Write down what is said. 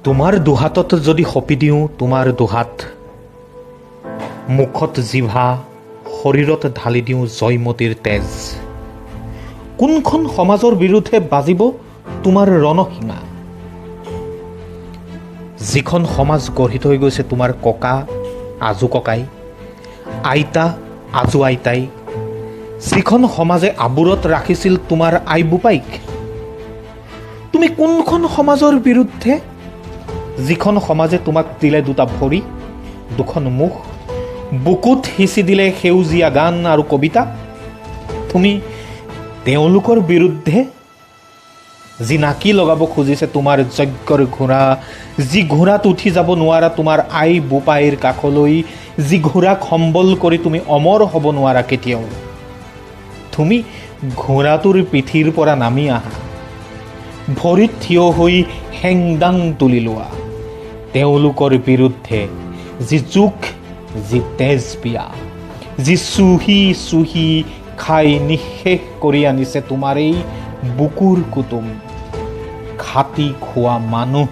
তোমাৰ দুহাতত যদি সঁপি দিওঁ তোমাৰ দুহাত, মুখত জিভা, শৰীৰত ঢালি দিওঁ জয়মতীৰ তেজ, কোনখন সমাজৰ বিৰুদ্ধে বাজিব তোমাৰ ৰণসীমা? যিখন সমাজ গঢ়ি থৈ গৈছে তোমাৰ ককা আজু ককাই, আইতা আজু আইতাই, যিখন সমাজে আবুৰত ৰাখিছিল তোমাৰ আই বোপাইক, তুমি কোনখন সমাজৰ বিৰুদ্ধে? যিখন সমাজে তোমাক দিলে দুটা ভৰি, দুখন মুখ, বুকুত সিঁচি দিলে সেউজীয়া গান আৰু কবিতা, তুমি তেওঁলোকৰ বিৰুদ্ধে? যি নাকি লগাব খুজিছে তোমাৰ যজ্ঞৰ ঘোঁৰা, যি ঘোঁৰাত উঠি যাব নোৱাৰা তোমাৰ আই বোপাইৰ কাষলৈ, যি ঘোঁৰাক সম্বল কৰি তুমি অমৰ হ'ব নোৱাৰা কেতিয়াও, তুমি ঘোঁৰাটোৰ পিঠিৰ পৰা নামি আহা, ভৰিত থিয় হৈ হেংদাং তুলি লোৱা। তেওঁলোকৰ বিৰুদ্ধে যি যুগ, যি তেজ পিয়া, যি চুহি চুহি খাই নিঃশেষ কৰি আনিছে তোমাৰ এই বুকুৰ কুটুম, খাটি খোৱা মানুহ